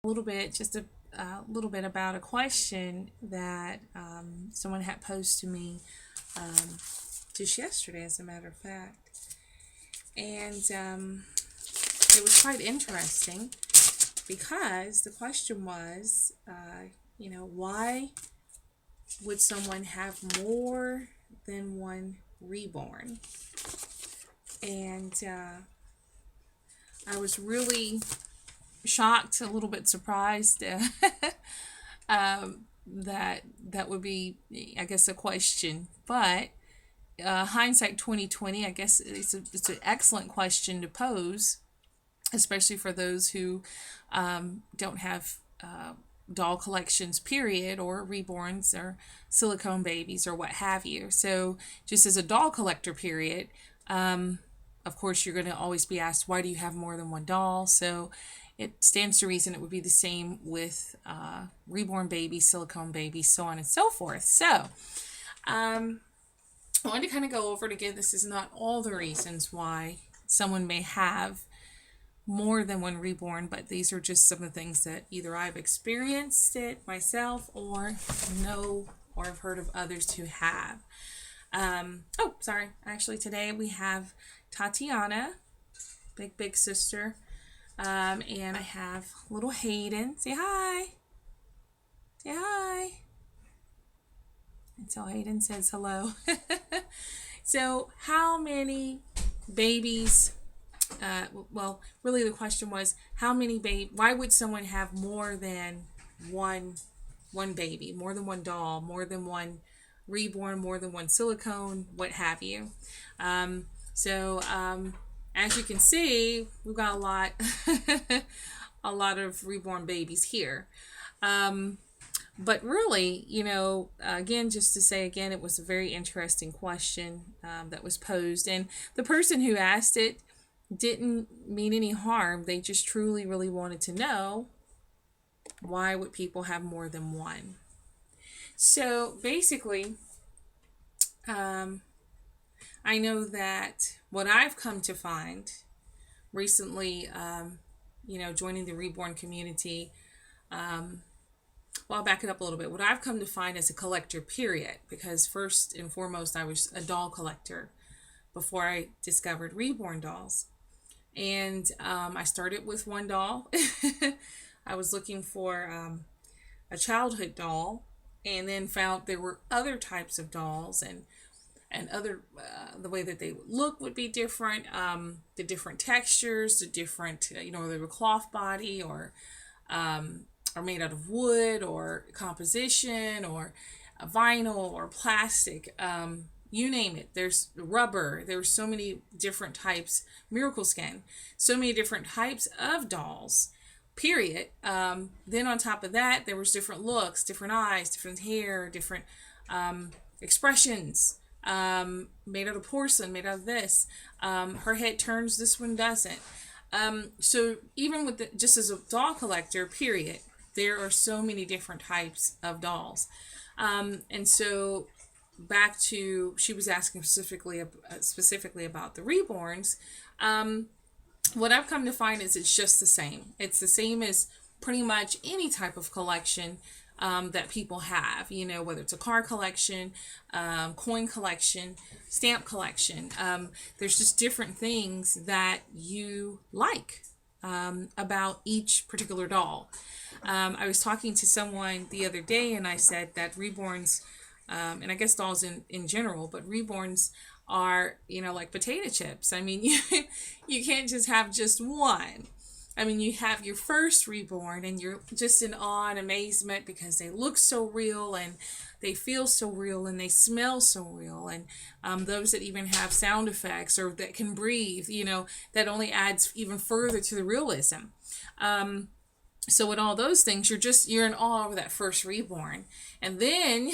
little bit about a question that someone had posed to me just yesterday, as a matter of fact. And it was quite interesting because the question was, why would someone have more than one reborn? And I was really shocked, a little bit surprised that would be, I guess, a question. But hindsight 2020, I guess it's an excellent question to pose, especially for those who don't have doll collections, period, or reborns or silicone babies or what have you. So just as a doll collector, period, of course, you're going to always be asked, why do you have more than one doll? So it stands to reason it would be the same with reborn babies, silicone babies, so on and so forth. So I wanted to kind of go over it again. This is not all the reasons why someone may have more than one reborn, but these are just some of the things that either I've experienced it myself or know or have heard of others who have. Actually today we have Tatiana, big sister, and I have little Hayden. Say hi. Say hi. Until Hayden says hello. So how many babies, really the question was, why would someone have more than one baby, more than one doll, more than one reborn, more than one silicone, what have you? As you can see, we've got a lot of reborn babies here. But really, again, just to say again, it was a very interesting question that was posed. And the person who asked it didn't mean any harm. They just truly, really wanted to know, why would people have more than one? So basically, I know that what I've come to find recently, joining the Reborn community, I'll back it up a little bit. What I've come to find as a collector, period, because first and foremost, I was a doll collector before I discovered Reborn dolls. And I started with one doll. I was looking for a childhood doll, and then found there were other types of dolls, and other the way that they would look would be different. The different textures, the different, they were cloth body or made out of wood or composition or vinyl or plastic. You name it. There's rubber. There's so many different types. Miracle Skin. So many different types of dolls. Period. Then on top of that, there was different looks, different eyes, different hair, different expressions. Made out of porcelain, made out of this. Her head turns, this one doesn't. So even with just as a doll collector, period, there are so many different types of dolls. And so back to, she was asking specifically about the reborns. What I've come to find is it's just the same. It's the same as pretty much any type of collection that people have, whether it's a car collection, coin collection, stamp collection. There's just different things that you like about each particular doll. I was talking to someone the other day, and I said that reborns, and I guess dolls in general, but reborns are, like potato chips. I mean, you can't just have just one. I mean, you have your first reborn and you're just in awe and amazement because they look so real and they feel so real and they smell so real. And those that even have sound effects or that can breathe, that only adds even further to the realism. So with all those things, you're in awe of that first reborn. And then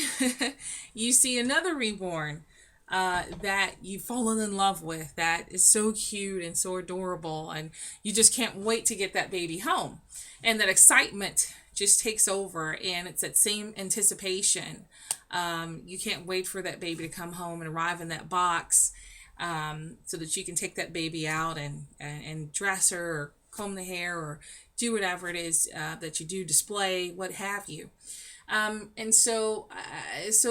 you see another reborn that you've fallen in love with, that is so cute and so adorable, and you just can't wait to get that baby home. And that excitement just takes over, and it's that same anticipation. You can't wait for that baby to come home and arrive in that box, so that you can take that baby out and dress her or comb the hair or do whatever it is that you do, display, what have you. And so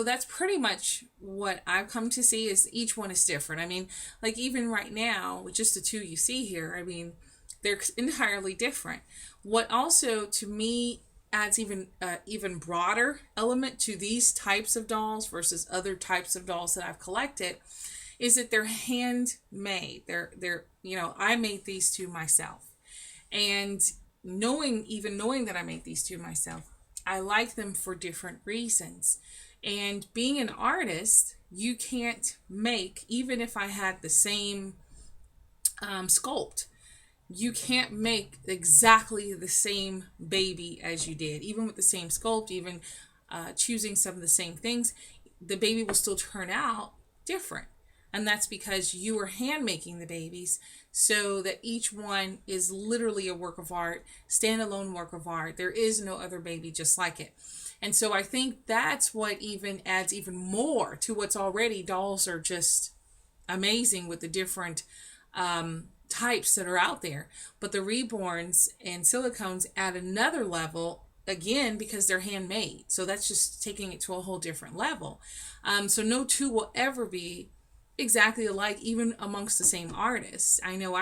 that's pretty much what I've come to see, is each one is different. I mean, like even right now, with just the two you see here, I mean, they're entirely different. What also to me adds even broader element to these types of dolls versus other types of dolls that I've collected is that they're handmade. They're I made these two myself. And knowing that I made these two myself, I like them for different reasons. And being an artist, you can't make, even if I had the same sculpt, you can't make exactly the same baby as you did. Even with the same sculpt, even choosing some of the same things, the baby will still turn out different. And that's because you are hand making the babies, so that each one is literally a work of art, standalone work of art. There is no other baby just like it. And so I think that's what even adds even more to what's already. Dolls are just amazing with the different types that are out there. But the Reborns and Silicones add another level, again, because they're handmade. So that's just taking it to a whole different level. So no two will ever be exactly alike, even amongst the same artists. I know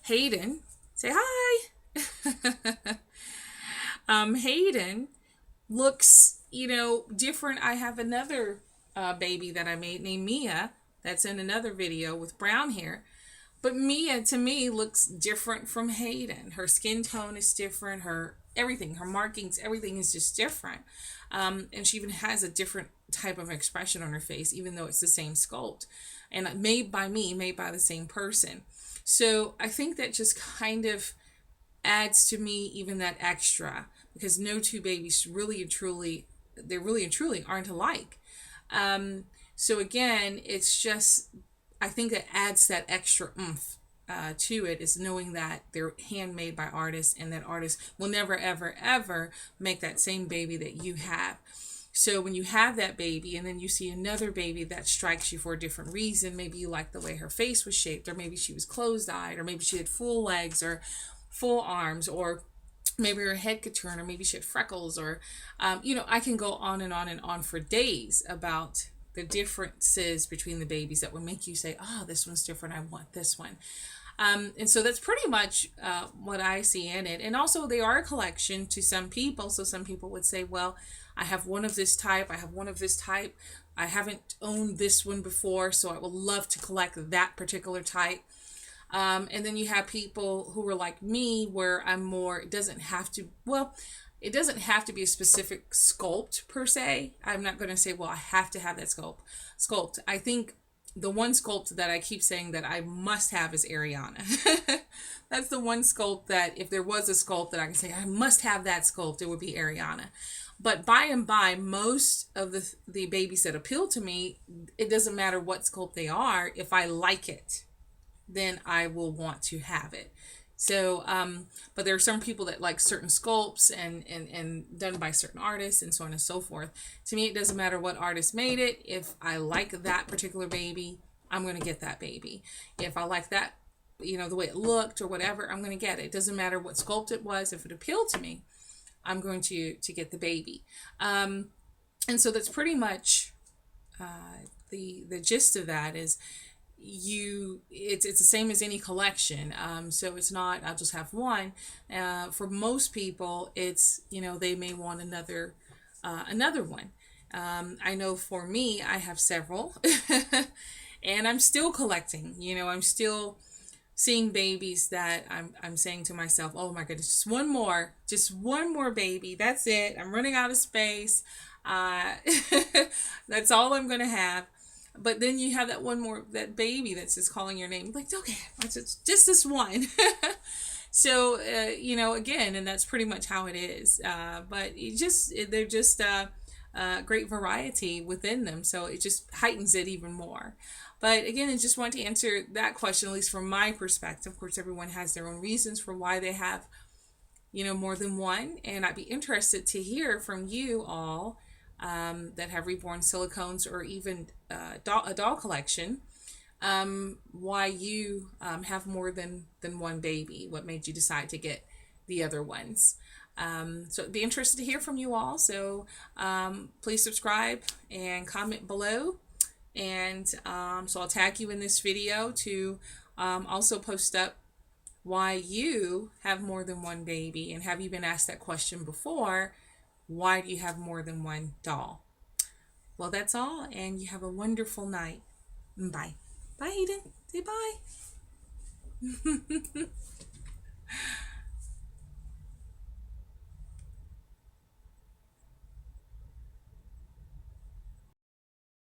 Hayden, say hi. Hayden looks, different. I have another baby that I made named Mia that's in another video with brown hair. But Mia, to me, looks different from Hayden. Her skin tone is different. Her markings, everything is just different. And she even has a different type of expression on her face, even though it's the same sculpt. And made by me, made by the same person. So I think that just kind of adds to me even that extra, because no two babies really and truly aren't alike. So again, it's just, I think that adds that extra oomph to it, is knowing that they're handmade by artists, and that artists will never, ever, ever make that same baby that you have. So when you have that baby and then you see another baby that strikes you for a different reason, maybe you like the way her face was shaped, or maybe she was closed-eyed, or maybe she had full legs or full arms, or maybe her head could turn, or maybe she had freckles, or, I can go on and on and on for days about the differences between the babies that would make you say, oh, this one's different, I want this one. And so that's pretty much what I see in it. And also they are a collection to some people. So some people would say, well, I have one of this type, I have one of this type. I haven't owned this one before, so I would love to collect that particular type. And then you have people who are like me, where I'm more, it doesn't have to be a specific sculpt per se. I'm not going to say, well, I have to have that sculpt. I think the one sculpt that I keep saying that I must have is Ariana. That's the one sculpt that, if there was a sculpt that I can say, I must have that sculpt, it would be Ariana. But by and by, most of the babies that appeal to me, it doesn't matter what sculpt they are. If I like it, then I will want to have it. So, but there are some people that like certain sculpts and done by certain artists and so on and so forth. To me, it doesn't matter what artist made it. If I like that particular baby, I'm going to get that baby. If I like that, the way it looked or whatever, I'm going to get it. It doesn't matter what sculpt it was. If it appealed to me, I'm going to get the baby. And so that's pretty much the gist of that is, it's the same as any collection. So it's not, I'll just have one. For most people, it's, they may want another one. I know for me, I have several and I'm still collecting, I'm still seeing babies that I'm saying to myself, oh my goodness, just one more baby. That's it. I'm running out of space. That's all I'm going to have. But then you have that baby that's just calling your name. Like, okay, just this one. So, again, and that's pretty much how it is. But they're just great variety within them. So it just heightens it even more. But again, I just want to answer that question, at least from my perspective. Of course, everyone has their own reasons for why they have, more than one. And I'd be interested to hear from you all that have Reborn Silicones, or even a doll collection. why you have more than one baby. What made you decide to get the other ones? So I'd be interested to hear from you all. So please subscribe and comment below. And so I'll tag you in this video to also post up why you have more than one baby. And have you been asked that question before? Why do you have more than one doll? Well, that's all, and you have a wonderful night. Bye. Bye, Eden. Say bye.